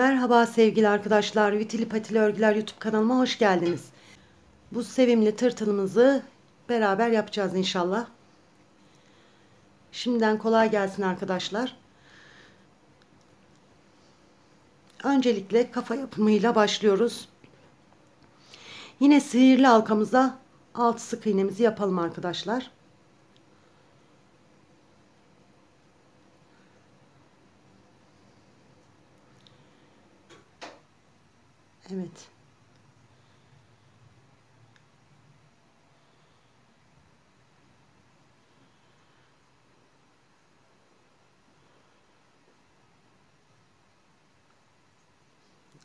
Merhaba sevgili arkadaşlar, Vitili Patili Örgüler YouTube kanalıma hoş geldiniz. Bu sevimli tırtılımızı beraber yapacağız inşallah. Şimdiden kolay gelsin arkadaşlar. Öncelikle kafa yapımıyla başlıyoruz. Yine sihirli halkamıza 6 sık iğnemizi yapalım arkadaşlar. Evet.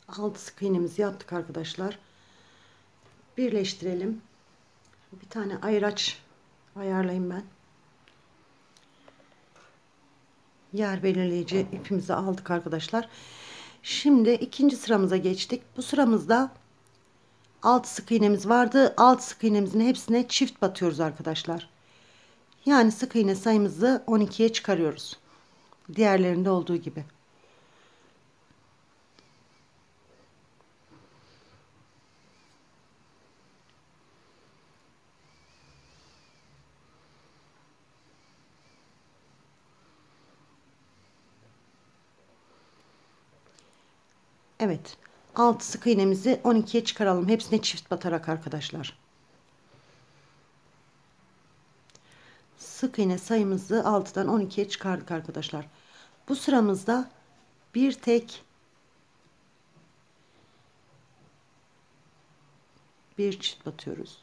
Altı sık iğnemizi yaptık arkadaşlar. Birleştirelim. Bir tane ayraç ayarlayayım ben. Yer belirleyici ipimizi aldık arkadaşlar. Şimdi ikinci sıramıza geçtik. Bu sıramızda 6 sık iğnemiz vardı. 6 sık iğnemizin hepsine çift batıyoruz arkadaşlar. Yani sık iğne sayımızı 12'ye çıkarıyoruz. Diğerlerinde olduğu gibi. Evet. 6 sık iğnemizi 12'ye çıkaralım. Hepsine çift batarak arkadaşlar. Sık iğne sayımızı 6'dan 12'ye çıkardık arkadaşlar. Bu sıramızda bir tek bir çift batıyoruz.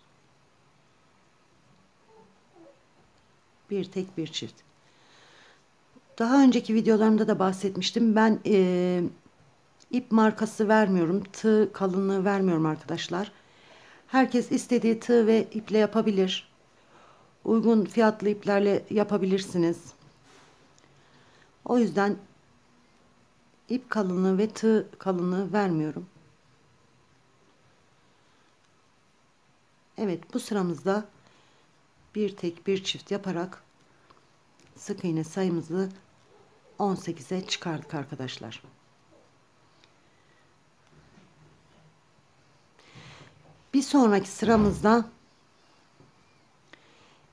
Bir tek bir çift. Daha önceki videolarımda da bahsetmiştim. Ben ip markası vermiyorum. Tığ kalınlığı vermiyorum arkadaşlar. Herkes istediği tığ ve iple yapabilir. Uygun fiyatlı iplerle yapabilirsiniz. O yüzden ip kalınlığı ve tığ kalınlığı vermiyorum. Evet, bu sıramızda bir tek bir çift yaparak sık iğne sayımızı 18'e çıkardık arkadaşlar. Bir sonraki sıramızda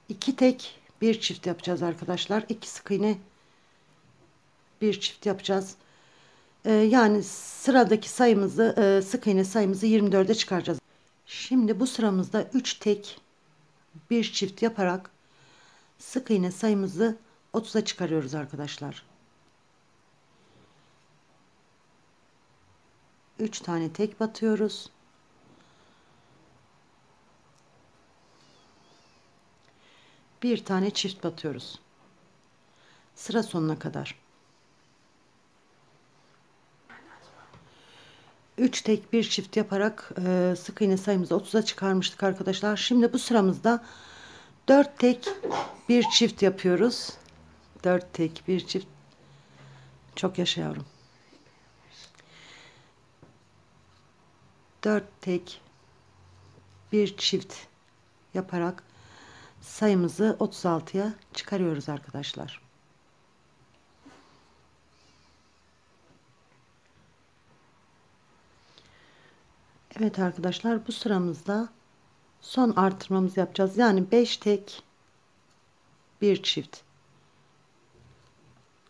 iki tek bir çift yapacağız arkadaşlar. İki sık iğne bir çift yapacağız. Yani sıradaki sayımızı sık iğne sayımızı 24'e çıkaracağız. Şimdi bu sıramızda 3 tek bir çift yaparak sık iğne sayımızı 30'a çıkarıyoruz arkadaşlar. 3 tane tek batıyoruz. Bir tane çift batıyoruz. Sıra sonuna kadar. 3 tek bir çift yaparak sık iğne sayımızı 30'a çıkarmıştık arkadaşlar. Şimdi bu sıramızda 4 tek bir çift yapıyoruz. 4 tek bir çift. Çok yaşa yavrum. 4 tek bir çift yaparak sayımızı 36'ya çıkarıyoruz arkadaşlar. Evet arkadaşlar, bu sıramızda son artırmamızı yapacağız. Yani 5 tek bir çift.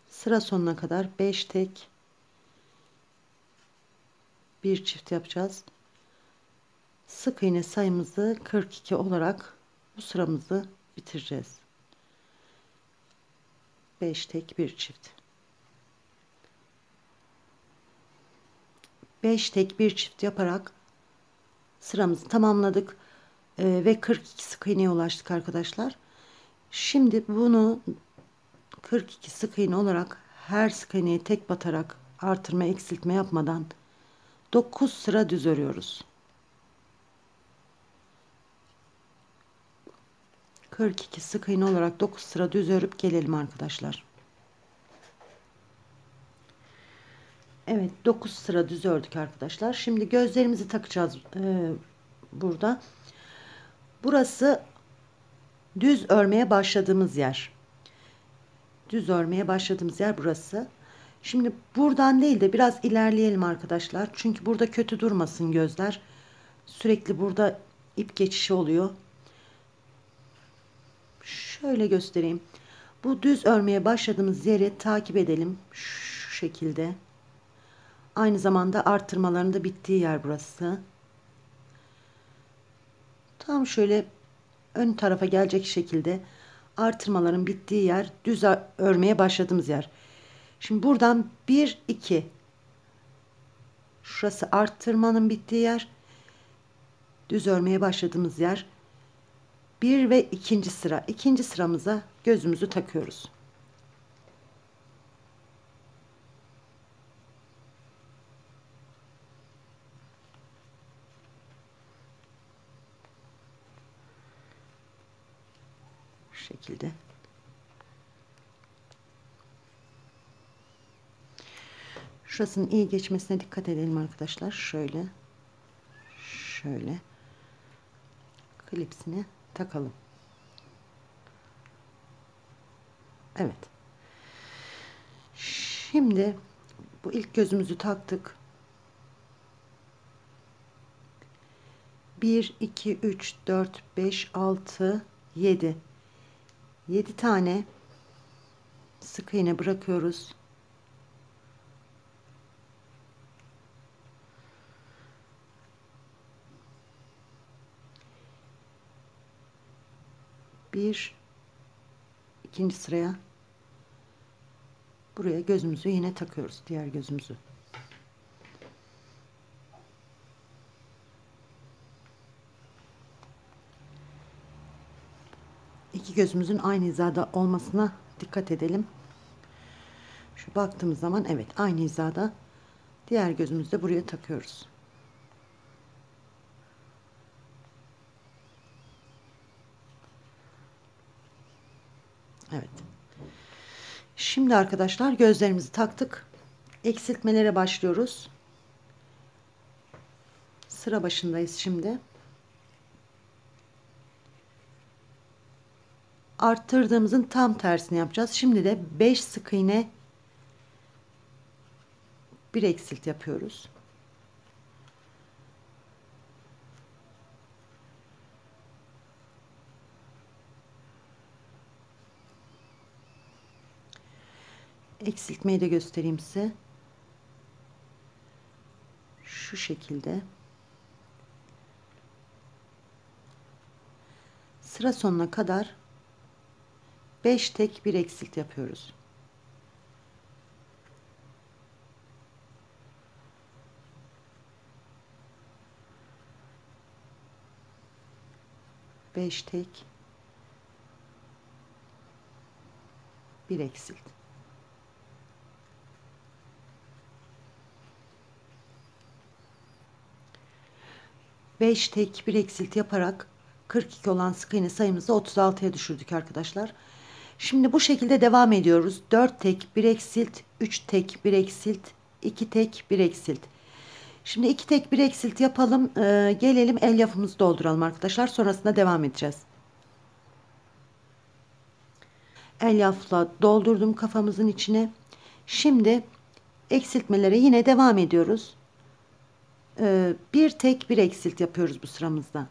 Sıra sonuna kadar 5 tek bir çift yapacağız. Sık iğne sayımızı 42 olarak bu sıramızı bitireceğiz. 5 tek bir çift. 5 tek bir çift yaparak sıramızı tamamladık. Ve 42 sık iğneye ulaştık arkadaşlar. Şimdi bunu 42 sık iğne olarak her sık iğneye tek batarak artırma eksiltme yapmadan 9 sıra düz örüyoruz. 42 sık iğne olarak 9 sıra düz örüp gelelim arkadaşlar. Evet, 9 sıra düz ördük arkadaşlar. Şimdi gözlerimizi takacağız burada. Burası düz örmeye başladığımız yer. Düz örmeye başladığımız yer burası. Şimdi buradan değil de biraz ilerleyelim arkadaşlar. Çünkü burada kötü durmasın gözler. Sürekli burada ip geçişi oluyor. Şöyle göstereyim. Bu düz örmeye başladığımız yeri takip edelim. Şu şekilde. Aynı zamanda arttırmaların da bittiği yer burası. Tam şöyle ön tarafa gelecek şekilde artırmaların bittiği yer, düz örmeye başladığımız yer. Şimdi buradan 1 2, şurası arttırmanın bittiği yer, düz örmeye başladığımız yer. 1 ve 2. sıra. 2. sıramıza gözümüzü takıyoruz. Şu şekilde. Şurasının iyi geçmesine dikkat edelim arkadaşlar. Şöyle. Şöyle. Klipsini takalım. Evet. Şimdi bu ilk gözümüzü taktık. 1 2 3 4 5 6 7. 7 tane sık iğne bırakıyoruz. Bir, ikinci sıraya buraya gözümüzü yine takıyoruz, diğer gözümüzü. İki gözümüzün aynı hizada olmasına dikkat edelim. Şu baktığımız zaman evet aynı hizada, diğer gözümüzü de buraya takıyoruz. Evet. Şimdi arkadaşlar gözlerimizi taktık. Eksiltmelere başlıyoruz. Sıra başındayız şimdi. Arttırdığımızın tam tersini yapacağız. Şimdi de 5 sık iğne, bir eksilt yapıyoruz. Eksiltmeyi de göstereyim size. Şu şekilde. Sıra sonuna kadar 5 tek bir eksilt yapıyoruz. Beş tek bir eksilt. Beş tek bir eksilt yaparak 42 olan sık iğne sayımızı 36'ya düşürdük arkadaşlar. Şimdi bu şekilde devam ediyoruz. 4 tek bir eksilt, 3 tek bir eksilt, 2 tek bir eksilt. Şimdi 2 tek bir eksilt yapalım. Gelelim elyafımızı dolduralım arkadaşlar. Sonrasında devam edeceğiz. Elyafla doldurdum kafamızın içine. Şimdi eksiltmelere yine devam ediyoruz. Bir tek bir eksilt yapıyoruz bu sıramızda.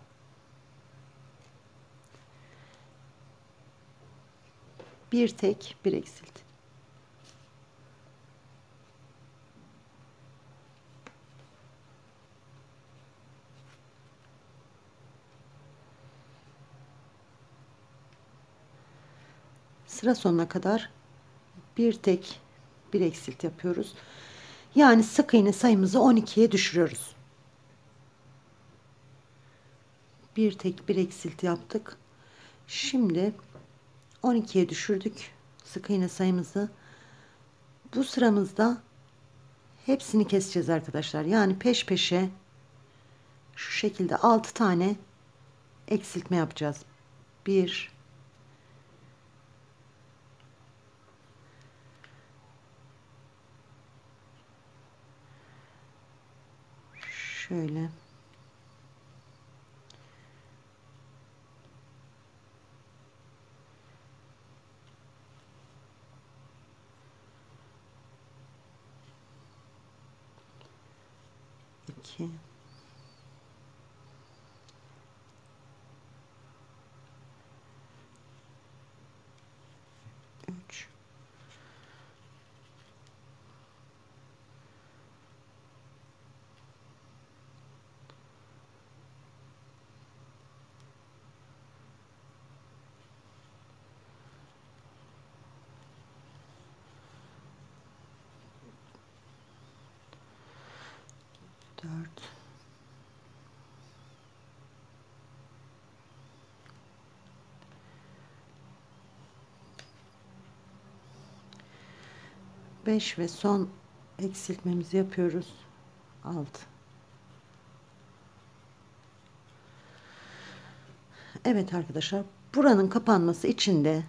Bir tek bir eksilt. Sıra sonuna kadar bir tek bir eksilt yapıyoruz. Yani sık iğne sayımızı 12'ye düşürüyoruz. Bir tek bir eksilt yaptık. Şimdi 12'ye düşürdük sık iğne sayımızı. Bu sıramızda hepsini keseceğiz arkadaşlar. Yani peş peşe şu şekilde 6 tane eksiltme yapacağız. 1 şöyle, 2 3 4 5 ve son eksiltmemizi yapıyoruz. 6. Evet arkadaşlar, buranın kapanması için de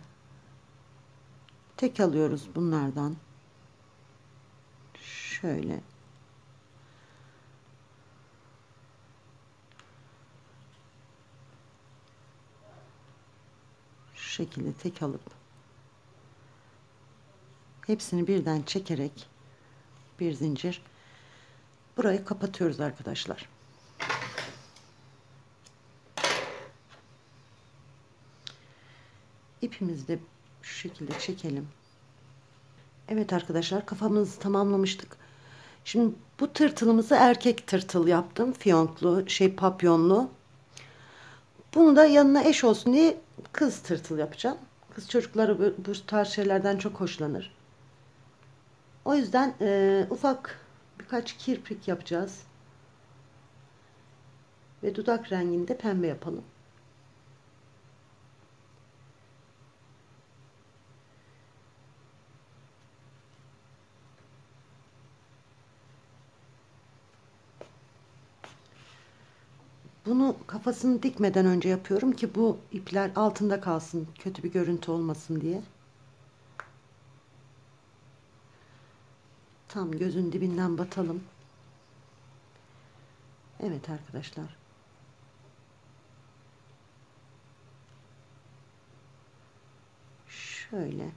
tek alıyoruz bunlardan. Şöyle şu şekilde tek alıp hepsini birden çekerek bir zincir burayı kapatıyoruz arkadaşlar. İpimizi de şu şekilde çekelim. Evet arkadaşlar, kafamızı tamamlamıştık. Şimdi bu tırtılımızı erkek tırtıl yaptım. Fiyonklu, papyonlu. Bunu da yanına eş olsun diye kız tırtıl yapacağım. Kız çocukları bu tarz şeylerden çok hoşlanır. O yüzden ufak birkaç kirpik yapacağız. Ve dudak rengini de pembe yapalım. Bunu kafasını dikmeden önce yapıyorum ki bu ipler altında kalsın, kötü bir görüntü olmasın diye. Tam gözün dibinden batalım. Evet arkadaşlar. Şöyle.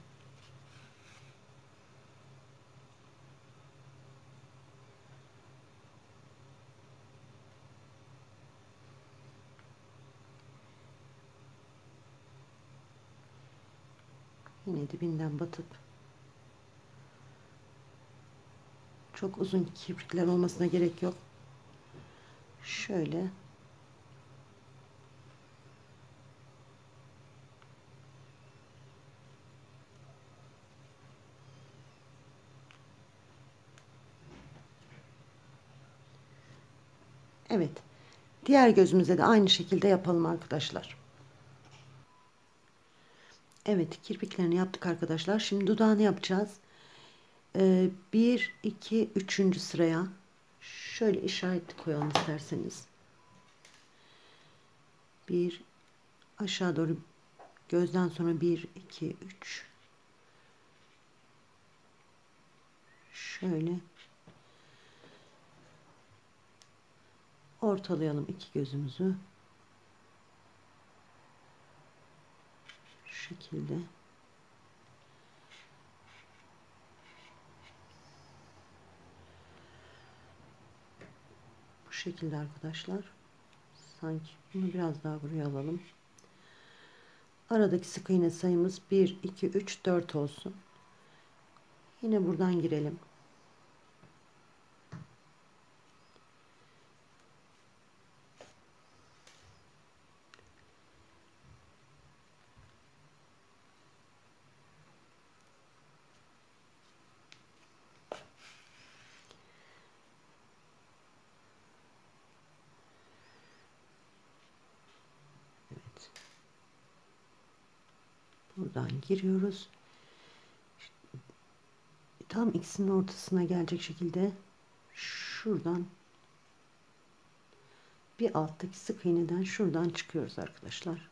Yine dibinden batıp çok uzun kirpikler olmasına gerek yok. Şöyle evet. Diğer gözümüze de aynı şekilde yapalım arkadaşlar. Evet, kirpiklerini yaptık arkadaşlar. Şimdi dudağını yapacağız. 1, 2, 3. sıraya şöyle işaret koyalım isterseniz. 1 aşağı doğru gözden sonra 1, 2, 3. Şöyle ortalayalım iki gözümüzü. Şu şekilde. Bu şekilde arkadaşlar. Sanki bunu biraz daha buraya alalım. Aradaki sık iğne sayımız 1, 2, 3, 4 olsun. Yine buradan girelim. Evet. Buradan giriyoruz. Tam ikisinin ortasına gelecek şekilde şuradan bir alttaki sık iğneden şuradan çıkıyoruz arkadaşlar.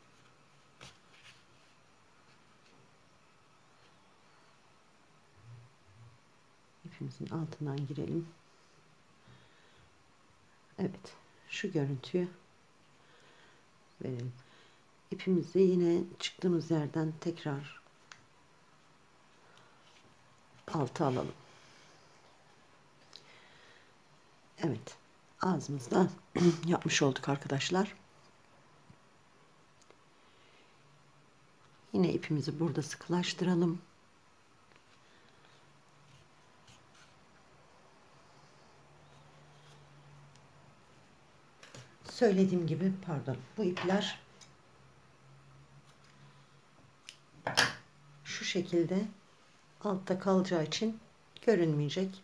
İpimizin altından girelim. Evet, şu görüntüyü verelim. İpimizi yine çıktığımız yerden tekrar alta alalım. Evet, ağzımızda yapmış olduk arkadaşlar. Yine ipimizi burada sıkılaştıralım. Söylediğim gibi, pardon, bu ipler şu şekilde altta kalacağı için görünmeyecek.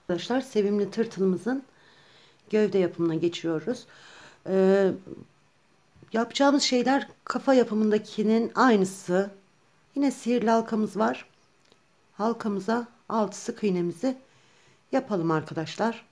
Arkadaşlar, sevimli tırtılımızın gövde yapımına geçiyoruz. Yapacağımız şeyler kafa yapımındakinin aynısı. Yine sihirli halkamız var. Halkamıza 6 sık iğnemizi yapalım arkadaşlar.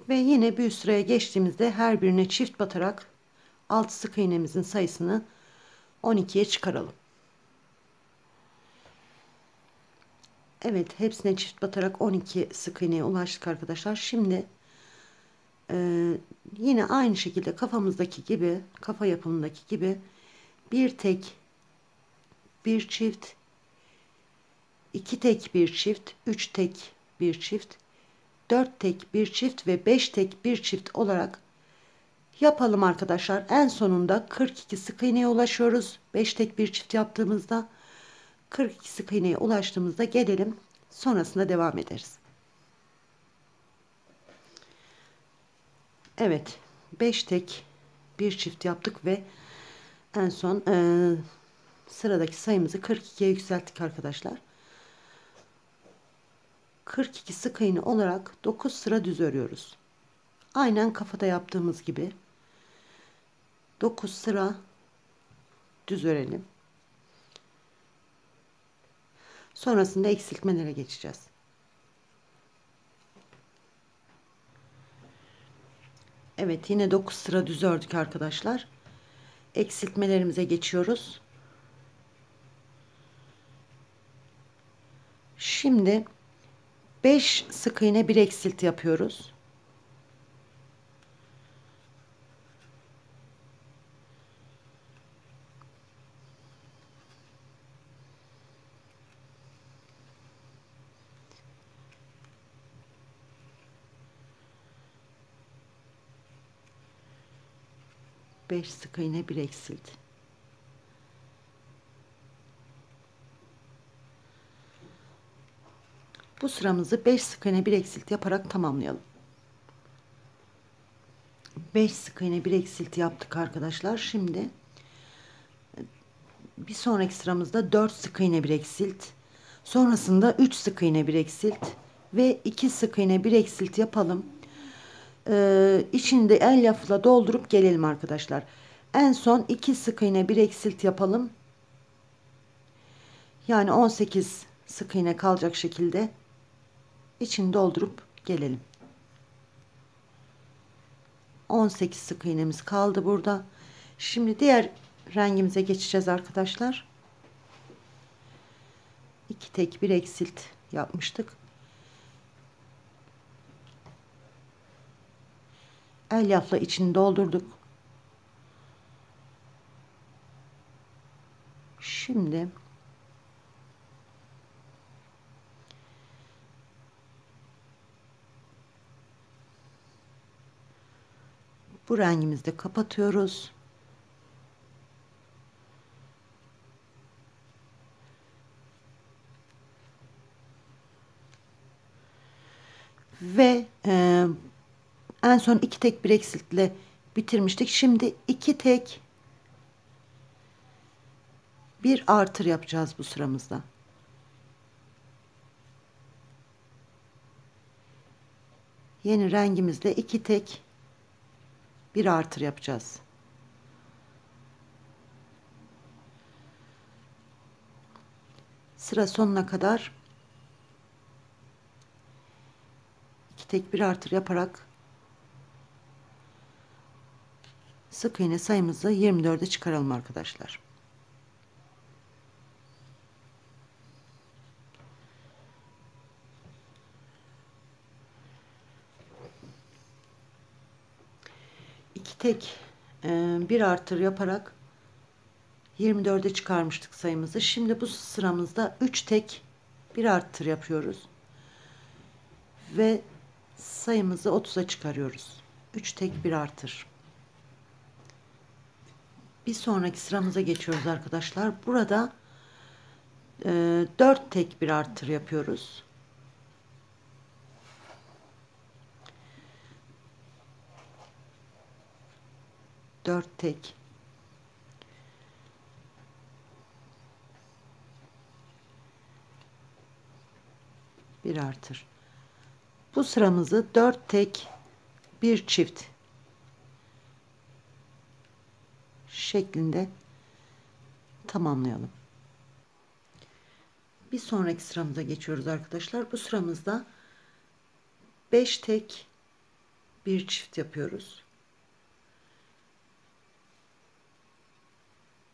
Ve yine bir üst sıraya geçtiğimizde her birine çift batarak 6 sık iğnemizin sayısını 12'ye çıkaralım. Evet, hepsine çift batarak 12 sık iğneye ulaştık arkadaşlar. Şimdi yine aynı şekilde kafamızdaki gibi, kafa yapımındaki gibi bir tek, bir çift, iki tek bir çift, üç tek bir çift, 4 tek bir çift ve 5 tek bir çift olarak yapalım arkadaşlar. En sonunda 42 sık iğneye ulaşıyoruz. 5 tek bir çift yaptığımızda 42 sık iğneye ulaştığımızda gelelim. Sonrasında devam ederiz. Evet, 5 tek bir çift yaptık ve en son sıradaki sayımızı 42'ye yükselttik arkadaşlar. 42 sık iğne olarak 9 sıra düz örüyoruz. Aynen kafada yaptığımız gibi 9 sıra düz örelim. Sonrasında eksiltmelere geçeceğiz. Evet, yine 9 sıra düz ördük arkadaşlar. Eksiltmelerimize geçiyoruz. Şimdi 5 sık iğne bir eksilti yapıyoruz. Beş sık iğne bir eksilt. Bu sıramızı 5 sık iğne bir eksilt yaparak tamamlayalım. 5 sık iğne bir eksilt yaptık arkadaşlar. Şimdi bir sonraki sıramızda 4 sık iğne bir eksilt. Sonrasında 3 sık iğne bir eksilt ve 2 sık iğne bir eksilt yapalım. İçini de elyafla doldurup gelelim arkadaşlar. En son 2 sık iğne bir eksilt yapalım. Yani 18 sık iğne kalacak şekilde içini doldurup gelelim. 18 sık iğnemiz kaldı burada. Şimdi diğer rengimize geçeceğiz arkadaşlar. 2 tek bir eksilt yapmıştık. Elyafla içini doldurduk. Şimdi bu rengimizi de kapatıyoruz. Ve en son 2 tek bir eksiltle bitirmiştik. Şimdi 2 tek bir artır yapacağız bu sıramızda. Yeni rengimizle 2 tek bir artır yapacağız. Sıra sonuna kadar 2 tek bir artır yaparak sık iğne sayımızı 24'e çıkaralım arkadaşlar. 2 tek bir artır yaparak 24'e çıkarmıştık sayımızı. Şimdi bu sıramızda 3 tek bir artır yapıyoruz ve sayımızı 30'a çıkarıyoruz. 3 tek bir artır. Bir sonraki sıramıza geçiyoruz arkadaşlar. Burada 4 tek bir artır yapıyoruz. Dört tek bir artır. Bu sıramızı 4 tek bir çift şeklinde tamamlayalım. Bir sonraki sıramıza geçiyoruz arkadaşlar. Bu sıramızda 5 tek bir çift yapıyoruz.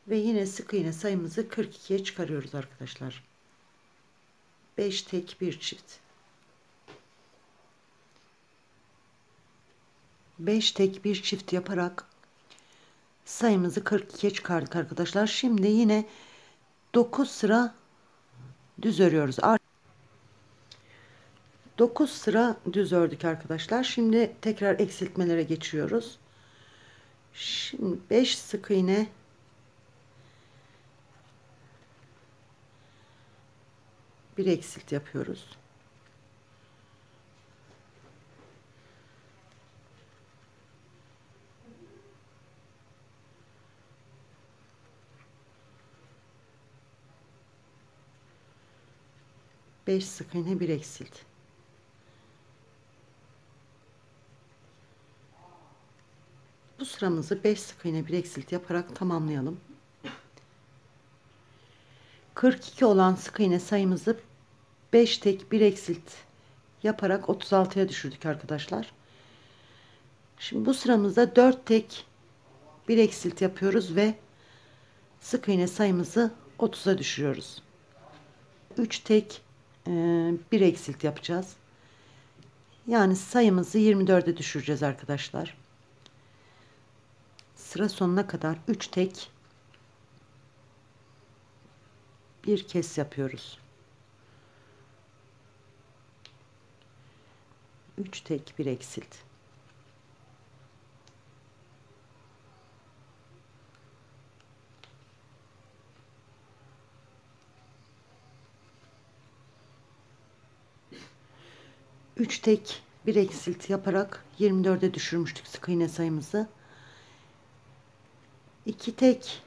Ve yine sık iğne sayımızı 42'ye çıkarıyoruz arkadaşlar. 5 tek bir çift. 5 tek bir çift yaparak sayımızı 42'ye çıkardık arkadaşlar. Şimdi yine 9 sıra düz örüyoruz. 9 sıra düz ördük arkadaşlar. Şimdi tekrar eksiltmelere geçiyoruz. Şimdi 5 sık iğne, bir eksilt yapıyoruz. Beş sık iğne, bir eksilt. Bu sıramızı 5 sık iğne bir eksilt yaparak tamamlayalım. 42 olan sık iğne sayımızı 5 tek bir eksilt yaparak 36'ya düşürdük arkadaşlar. Şimdi bu sıramızda 4 tek bir eksilt yapıyoruz ve sık iğne sayımızı 30'a düşürüyoruz. 3 tek bir eksilt yapacağız. Yani sayımızı 24'e düşüreceğiz arkadaşlar. Sıra sonuna kadar 3 tek bir kez yapıyoruz. 3 tek bir eksilt. Üç tek bir eksilt yaparak 24'e düşürmüştük sık iğne sayımızı. 2 tek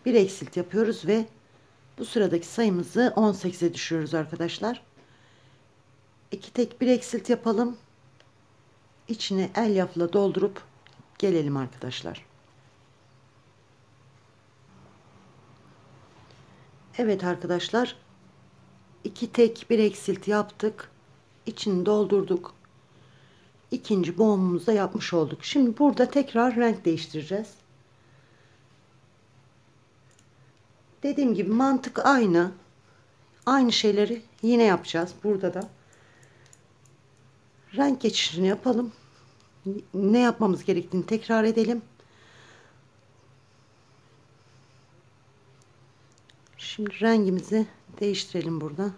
bir eksilt yapıyoruz ve bu sıradaki sayımızı 18'e düşürüyoruz arkadaşlar. 2 tek bir eksilt yapalım. İçine elyafla doldurup gelelim arkadaşlar. Evet arkadaşlar, 2 tek bir eksilt yaptık. İçini doldurduk. İkinci boğumumuzu da yapmış olduk. Şimdi burada tekrar renk değiştireceğiz. Dediğim gibi mantık aynı. Aynı şeyleri yine yapacağız. Burada da renk geçişini yapalım. Ne yapmamız gerektiğini tekrar edelim. Şimdi rengimizi değiştirelim burada.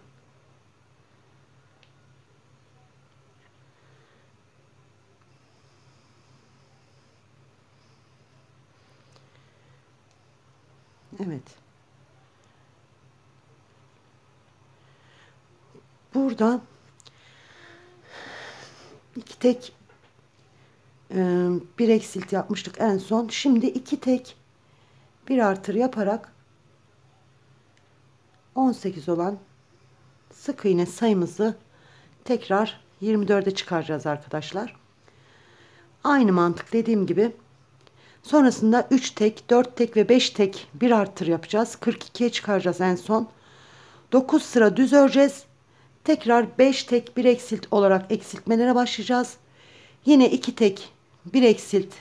Evet. Burada 2 tek bir eksilt yapmıştık en son. Şimdi 2 tek bir artır yaparak 18 olan sık iğne sayımızı tekrar 24'e çıkaracağız arkadaşlar. Aynı mantık dediğim gibi. Sonrasında 3 tek, 4 tek ve 5 tek bir artır yapacağız. 42'ye çıkaracağız en son. 9 sıra düz öreceğiz. Tekrar 5 tek bir eksilt olarak eksiltmelere başlayacağız. Yine 2 tek bir eksilt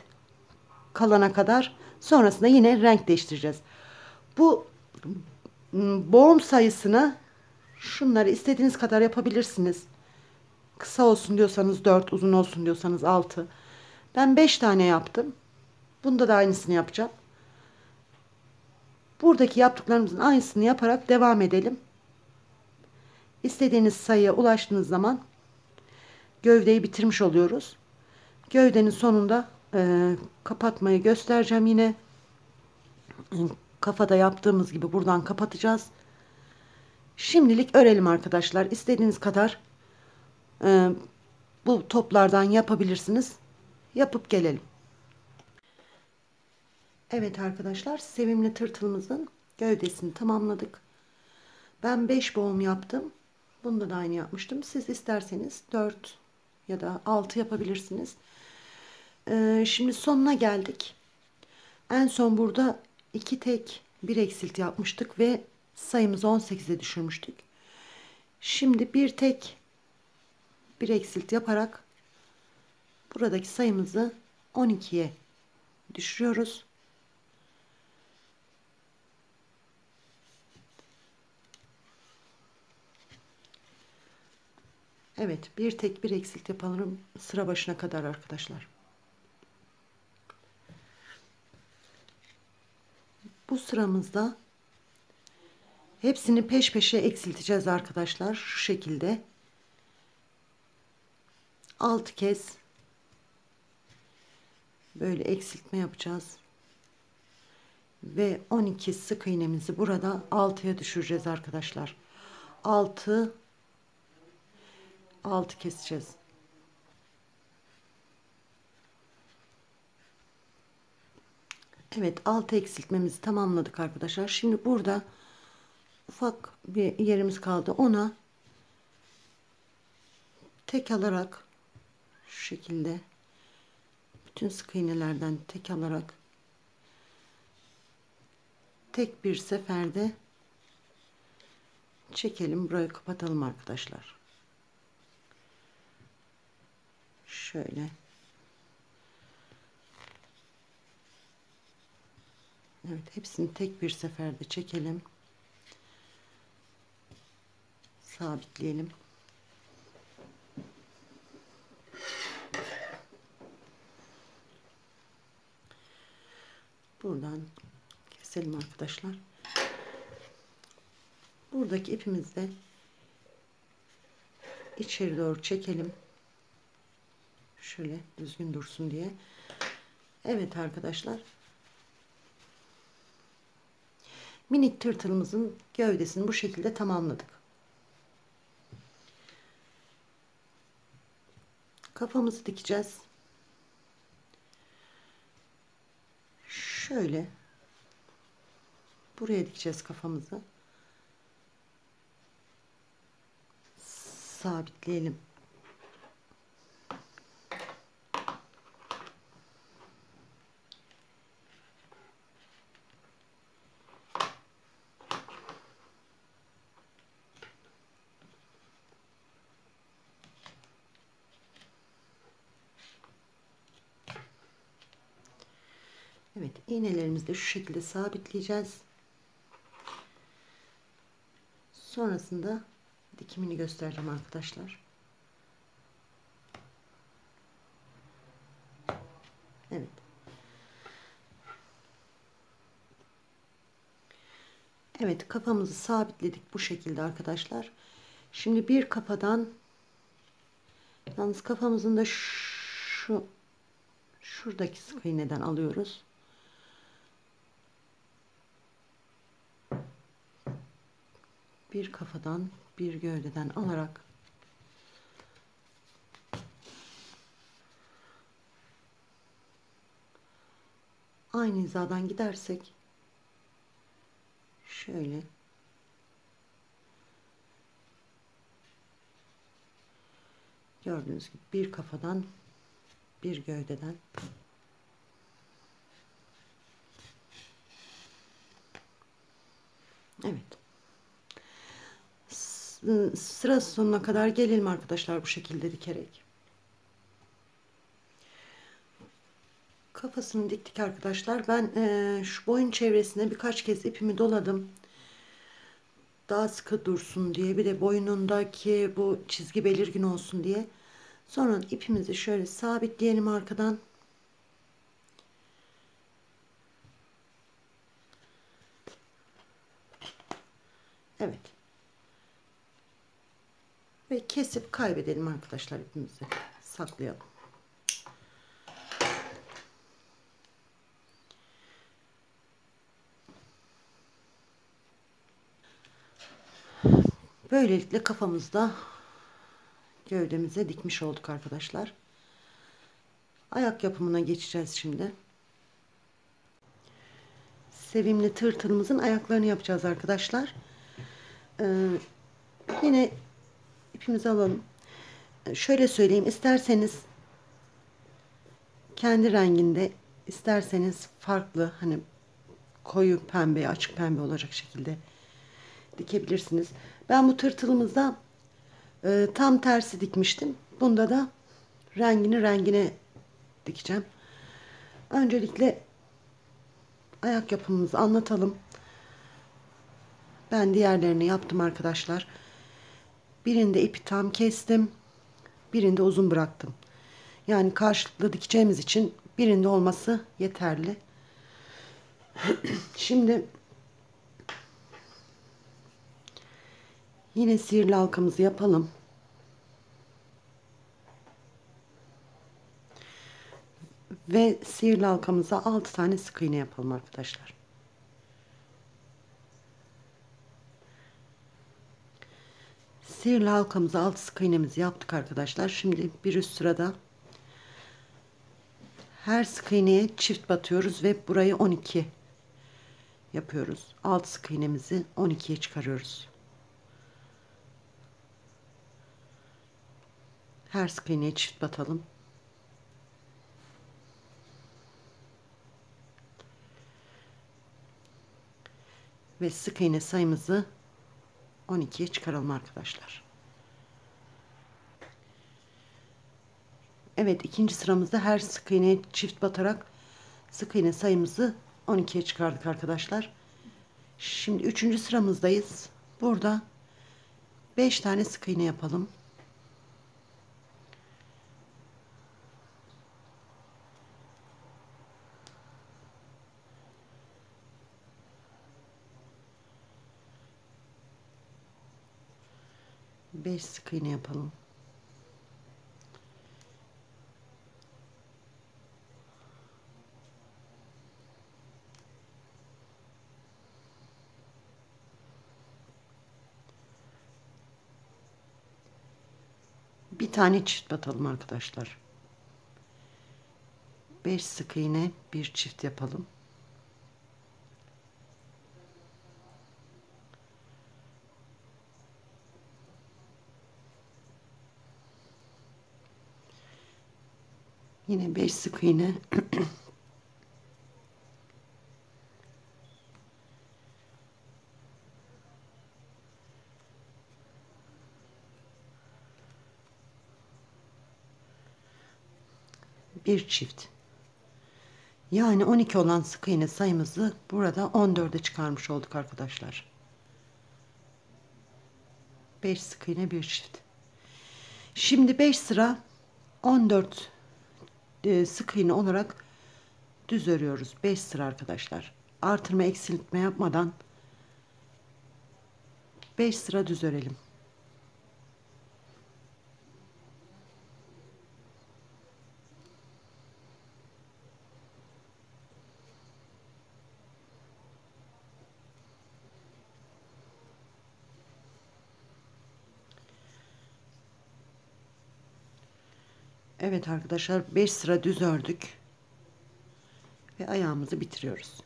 kalana kadar, sonrasında yine renk değiştireceğiz. Bu boğum sayısını, şunları istediğiniz kadar yapabilirsiniz. Kısa olsun diyorsanız 4, uzun olsun diyorsanız 6. Ben 5 tane yaptım. Bunda da aynısını yapacağım. Buradaki yaptıklarımızın aynısını yaparak devam edelim. İstediğiniz sayıya ulaştığınız zaman gövdeyi bitirmiş oluyoruz. Gövdenin sonunda kapatmayı göstereceğim yine. Kafada yaptığımız gibi buradan kapatacağız. Şimdilik örelim arkadaşlar. İstediğiniz kadar bu toplardan yapabilirsiniz. Yapıp gelelim. Evet arkadaşlar, sevimli tırtılımızın gövdesini tamamladık. Ben 5 boğum yaptım. Bunda da aynı yapmıştım. Siz isterseniz 4 ya da 6 yapabilirsiniz. Şimdi sonuna geldik. En son burada 2 tek 1 eksilt yapmıştık ve sayımızı 18'e düşürmüştük. Şimdi bir tek 1 eksilt yaparak buradaki sayımızı 12'ye düşürüyoruz. Evet, bir tek 1 eksilt yapalım sıra başına kadar arkadaşlar. Bu sıramızda hepsini peş peşe eksilteceğiz arkadaşlar. Şu şekilde 6 kez böyle eksiltme yapacağız. Ve 12 sık iğnemizi burada 6'ya düşüreceğiz arkadaşlar. 6 keseceğiz. Evet, 6 eksiltmemizi tamamladık arkadaşlar. Şimdi burada ufak bir yerimiz kaldı. Ona tek alarak şu şekilde bütün sık iğnelerden tek alarak tek bir seferde çekelim. Burayı kapatalım arkadaşlar. Şöyle. Evet, hepsini tek bir seferde çekelim. Sabitleyelim. Buradan keselim arkadaşlar. Buradaki ipimizi de içeri doğru çekelim. Şöyle düzgün dursun diye. Evet arkadaşlar. Minik tırtılımızın gövdesini bu şekilde tamamladık. Kafamızı dikeceğiz. Şöyle buraya dikeceğiz kafamızı. Sabitleyelim. Evet, iğnelerimizi de şu şekilde sabitleyeceğiz. Sonrasında dikimini göstereceğim arkadaşlar. Evet. Evet, kafamızı sabitledik bu şekilde arkadaşlar. Şimdi bir kafadan, yalnız kafamızın da şuradaki sık iğneden alıyoruz. Bir kafadan bir gövdeden alarak aynı hizadan gidersek şöyle gördüğünüz gibi bir kafadan bir gövdeden evet, sıra sonuna kadar gelelim arkadaşlar bu şekilde dikerek. Kafasını diktik arkadaşlar. Ben şu boyun çevresine birkaç kez ipimi doladım. Daha sıkı dursun diye, bir de boynundaki bu çizgi belirgin olsun diye. Sonra ipimizi şöyle sabitleyelim arkadan. Evet. Ve kesip kaybedelim arkadaşlar, ipimizi saklayalım. Böylelikle kafamızda gövdemize dikmiş olduk arkadaşlar. Ayak yapımına geçeceğiz şimdi. Sevimli tırtılımızın ayaklarını yapacağız arkadaşlar. Yine ipimizi alalım. Şöyle söyleyeyim, isterseniz kendi renginde, isterseniz farklı, hani koyu pembe, açık pembe olacak şekilde dikebilirsiniz. Ben bu tırtılımızda tam tersi dikmiştim. Bunda da rengine dikeceğim. Öncelikle ayak yapımımızı anlatalım. Ben diğerlerini yaptım arkadaşlar. Birinde ipi tam kestim. Birinde uzun bıraktım. Yani karşılıklı dikeceğimiz için birinde olması yeterli. Şimdi yine sihirli halkamızı yapalım. Ve sihirli halkamıza 6 tane sık iğne yapalım arkadaşlar. Sihirli halkamıza 6 sık iğnemizi yaptık arkadaşlar. Şimdi bir üst sırada her sık iğneye çift batıyoruz ve burayı 12 yapıyoruz. 6 sık iğnemizi 12'ye çıkarıyoruz. Her sık iğneye çift batalım. Ve sık iğne sayımızı 12'ye çıkaralım arkadaşlar. Evet, ikinci sıramızda her sık iğneye çift batarak sık iğne sayımızı 12'ye çıkardık arkadaşlar. Şimdi üçüncü sıramızdayız. Burada 5 tane sık iğne yapalım. Beş sık iğne yapalım. Bir tane çift batalım arkadaşlar. 5 sık iğne, bir çift yapalım. Yine 5 sık iğne. Bir çift. Yani 12 olan sık iğne sayımızı burada 14'e çıkarmış olduk arkadaşlar. 5 sık iğne, bir çift. Şimdi 5 sıra 14 sık iğne olarak düz örüyoruz. 5 sıra arkadaşlar. Artırma eksiltme yapmadan 5 sıra düz örelim. Evet arkadaşlar, 5 sıra düz ördük ve ayağımızı bitiriyoruz.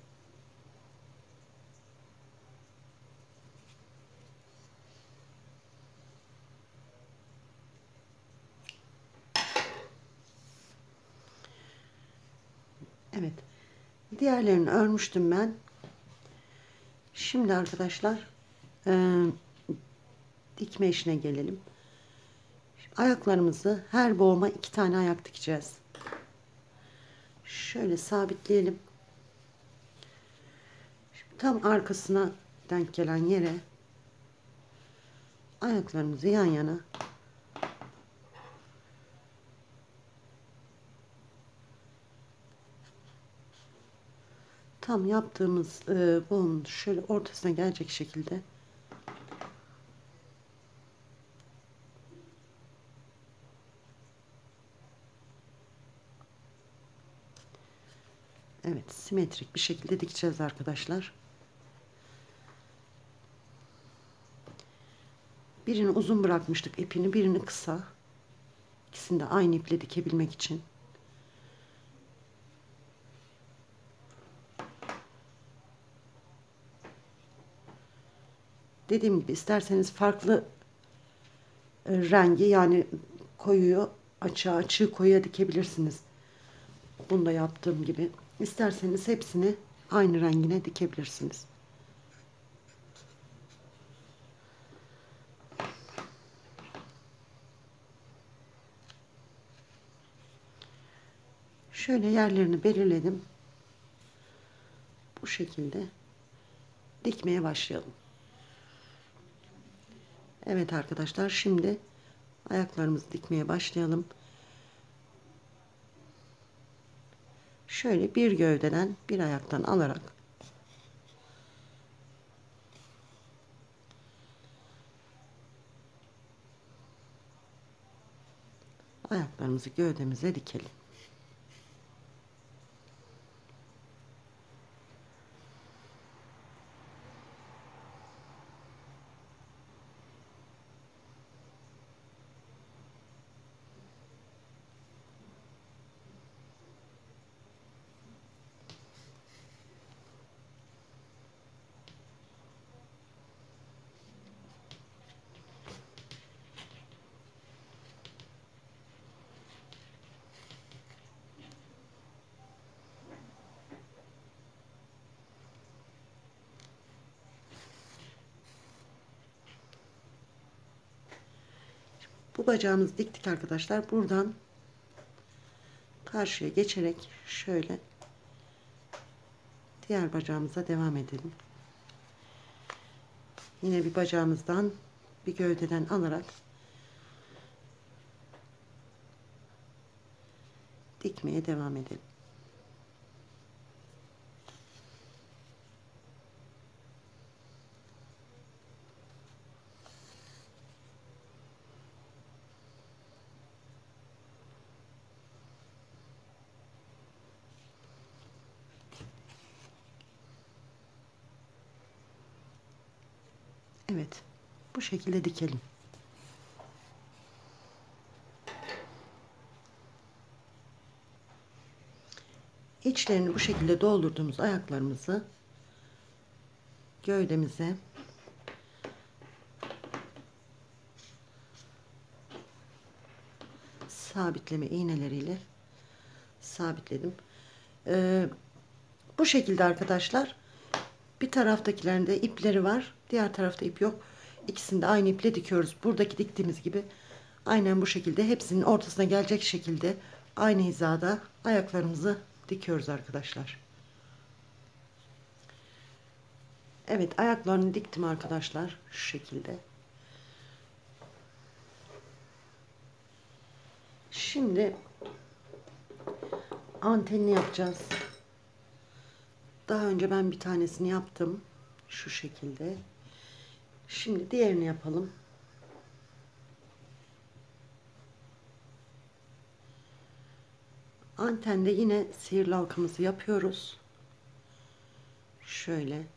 Evet, diğerlerini örmüştüm ben. Şimdi arkadaşlar dikme işine gelelim. Ayaklarımızı, her boğuma 2 tane ayak dikeceğiz. Şöyle sabitleyelim. Şimdi tam arkasına denk gelen yere ayaklarımızı yan yana tam yaptığımız boğumun şöyle ortasına gelecek şekilde Evet, simetrik bir şekilde dikeceğiz arkadaşlar. Birini uzun bırakmıştık ipini, birini kısa. İkisini de aynı iple dikebilmek için. Dediğim gibi isterseniz farklı rengi, yani koyuyu açığa, açığı koyuya dikebilirsiniz. Bunu da yaptığım gibi. İsterseniz hepsini aynı rengine dikebilirsiniz. Şöyle yerlerini belirledim. Bu şekilde dikmeye başlayalım. Evet arkadaşlar, şimdi ayaklarımızı dikmeye başlayalım. Şöyle bir gövdeden bir ayaktan alarak ayaklarımızı gövdemize dikelim. Bu bacağımızı diktik arkadaşlar. Buradan karşıya geçerek şöyle diğer bacağımıza devam edelim. Yine bir bacağımızdan bir gövdeden alarak dikmeye devam edelim. Evet, bu şekilde dikelim. İçlerini bu şekilde doldurduğumuz ayaklarımızı gövdemize sabitleme iğneleriyle sabitledim. Bu şekilde arkadaşlar, bir taraftakilerinde ipleri var, diğer tarafta ip yok. İkisini de aynı iple dikiyoruz. Buradaki diktiğimiz gibi aynen bu şekilde hepsinin ortasına gelecek şekilde aynı hizada ayaklarımızı dikiyoruz arkadaşlar. Evet, ayaklarını diktim arkadaşlar şu şekilde. Şimdi antenini yapacağız. Daha önce ben bir tanesini yaptım şu şekilde. Şimdi diğerini yapalım. Antende yine sihirli halkamızı yapıyoruz. Şöyle.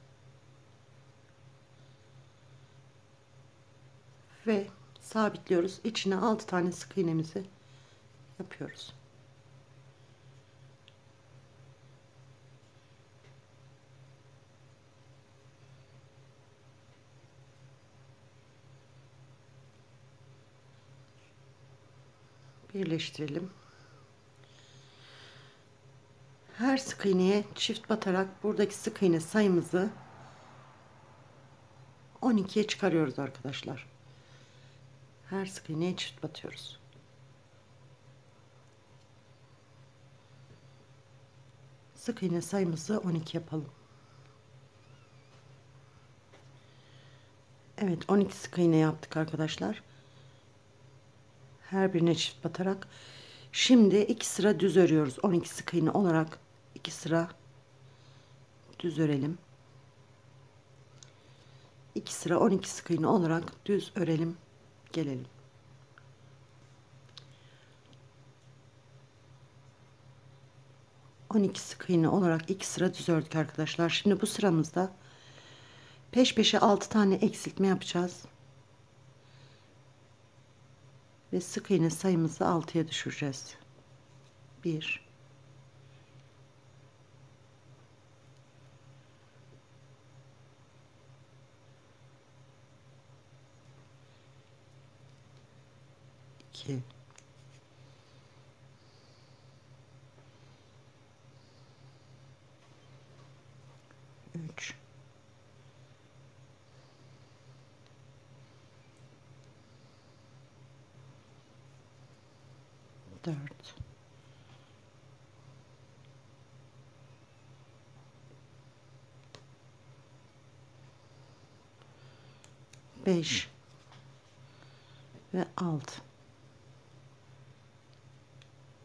Ve sabitliyoruz. İçine 6 tane sık iğnemizi yapıyoruz. Birleştirelim. Her sık iğneye çift batarak buradaki sık iğne sayımızı 12'ye çıkarıyoruz arkadaşlar. Her sık iğneye çift batıyoruz. Sık iğne sayımızı 12 yapalım. Evet, 12 sık iğne yaptık arkadaşlar. Her birine çift batarak. Şimdi 2 sıra düz örüyoruz. 12 sık iğne olarak 2 sıra düz örelim. 2 sıra 12 sık iğne olarak düz örelim. Gelelim. 12 sık iğne olarak 2 sıra düz ördük arkadaşlar. Şimdi bu sıramızda peş peşe 6 tane eksiltme yapacağız. Ve sık iğne sayımızı 6'ya düşüreceğiz. 1 2 3 4 5 ve 6.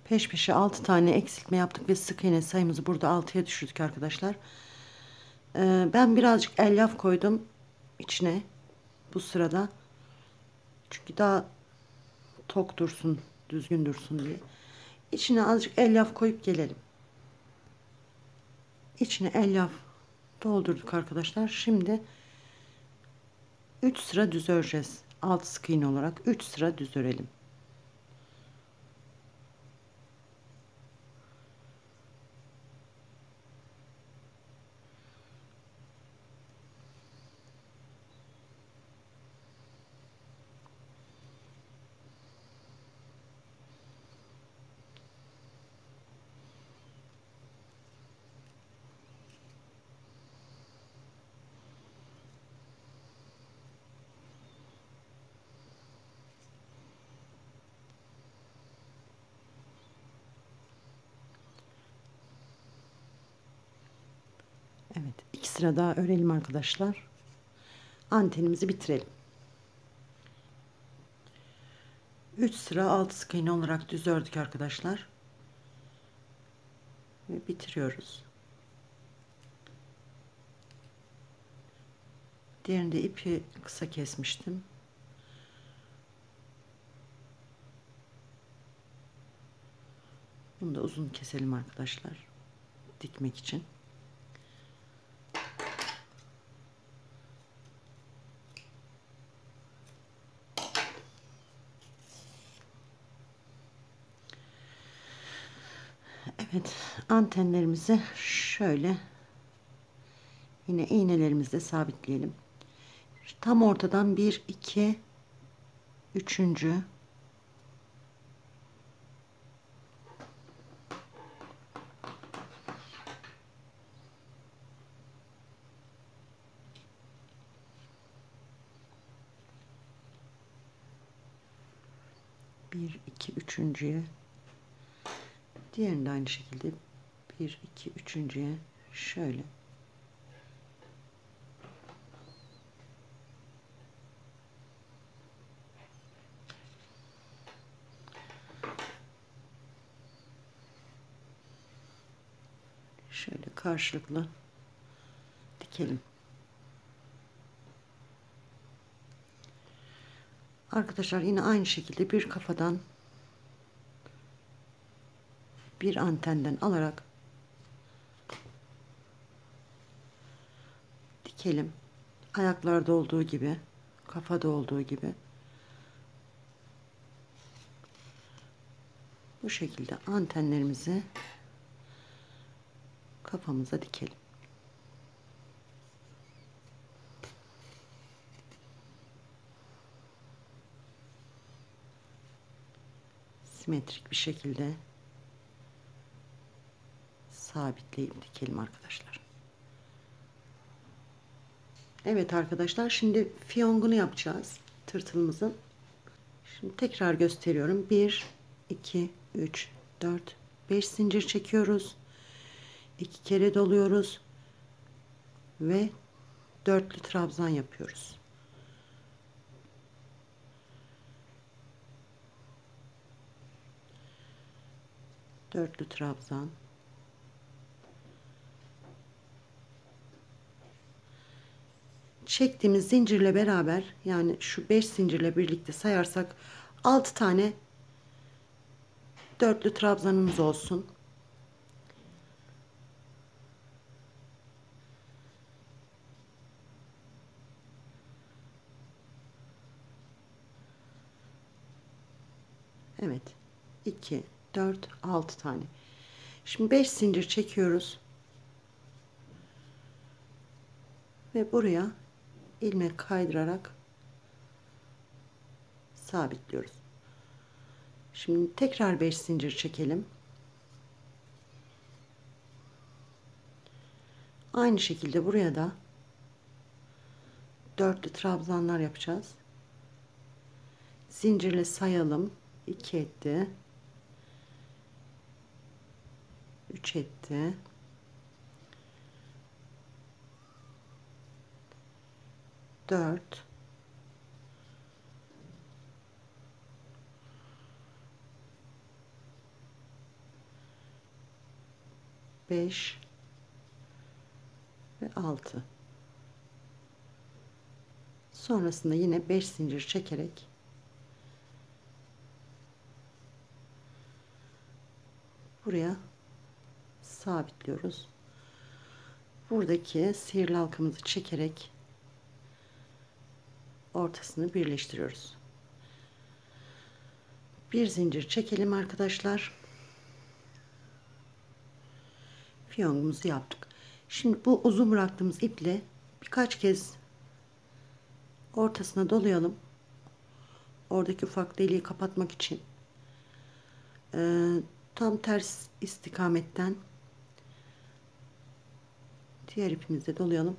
Peş peşe 6 tane eksiltme yaptık ve sık iğne sayımızı burada 6'ya düşürdük arkadaşlar. Ben birazcık elyaf koydum içine bu sırada. Çünkü daha tok dursun, düzgün dursun diye. İçine azıcık elyaf koyup gelelim. İçine elyaf doldurduk arkadaşlar. Şimdi 3 sıra düz öreceğiz. 6 sık iğne olarak 3 sıra düz örelim. Evet, 2 sıra daha örelim arkadaşlar. Antenimizi bitirelim. 3 sıra 6 sık iğne olarak düz ördük arkadaşlar. Ve bitiriyoruz. Diğerinde ipi kısa kesmiştim. Bunu da uzun keselim arkadaşlar. Dikmek için. Evet, antenlerimizi şöyle yine iğnelerimizle sabitleyelim. Tam ortadan 1 2 üçüncü, bir iki üçüncüye, diğerini de aynı şekilde 1 2 üçüncüye şöyle karşılıklı dikelim. Arkadaşlar yine aynı şekilde bir kafadan bir antenden alarak dikelim. Ayaklarda olduğu gibi, kafada olduğu gibi bu şekilde antenlerimizi kafamıza dikelim. Simetrik bir şekilde sabitleyip dikelim arkadaşlar. Evet arkadaşlar, şimdi fiyongunu yapacağız tırtılımızın. Şimdi tekrar gösteriyorum. 1 2 3 4 5 zincir çekiyoruz. 2 kere doluyoruz ve dörtlü trabzan yapıyoruz. Dörtlü trabzan, çektiğimiz zincirle beraber, yani şu 5 zincirle birlikte sayarsak 6 tane dörtlü trabzanımız olsun. Evet. 2, 4, 6 tane. Şimdi 5 zincir çekiyoruz. Ve buraya ilmek kaydırarak sabitliyoruz. Şimdi tekrar 5 zincir çekelim. Aynı şekilde buraya da dörtlü trabzanlar yapacağız. Zincirle sayalım. 2 etti. 3 etti. 4, 5 ve 6. Sonrasında yine 5 zincir çekerek buraya sabitliyoruz. Buradaki sihirli halkamızı çekerek ortasını birleştiriyoruz. Bir zincir çekelim arkadaşlar. Fiyongumuzu yaptık. Şimdi bu uzun bıraktığımız iple birkaç kez ortasına dolayalım. Oradaki ufak deliği kapatmak için. Tam ters istikametten diğer ipimizde dolayalım.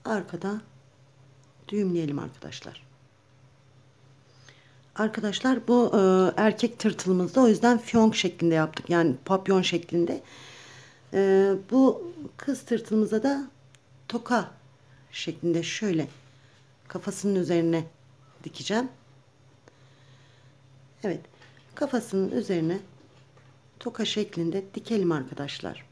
Arkada düğümleyelim arkadaşlar. Arkadaşlar bu erkek tırtılımızda, o yüzden fiyonk şeklinde yaptık. Yani papyon şeklinde. Bu kız tırtılımıza da toka şeklinde şöyle kafasının üzerine dikeceğim. Evet, kafasının üzerine toka şeklinde dikelim arkadaşlar.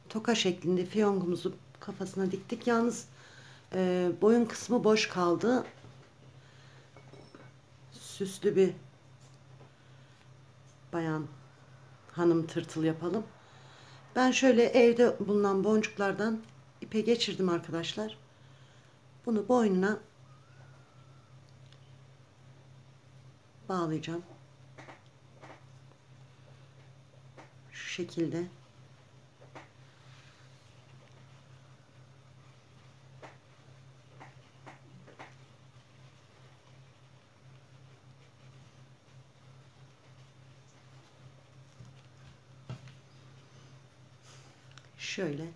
Toka şeklinde fiyonkumuzu kafasına diktik. Yalnız boyun kısmı boş kaldı. Süslü bir bayan hanım tırtıl yapalım. Ben şöyle evde bulunan boncuklardan ipe geçirdim arkadaşlar. Bunu boynuna bağlayacağım. Şu şekilde. Şöyle.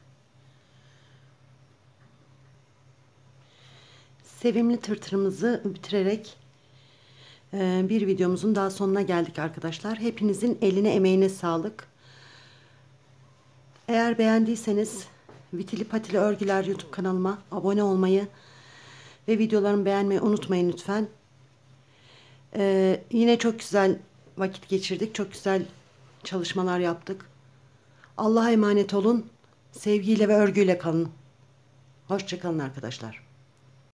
Sevimli tırtırımızı bitirerek bir videomuzun daha sonuna geldik arkadaşlar. Hepinizin eline emeğine sağlık. Eğer beğendiyseniz Vitili Patili Örgüler YouTube kanalıma abone olmayı ve videolarımı beğenmeyi unutmayın lütfen. Yine çok güzel vakit geçirdik. Çok güzel çalışmalar yaptık. Allah'a emanet olun. Sevgiyle ve örgüyle kalın. Hoşça kalın arkadaşlar.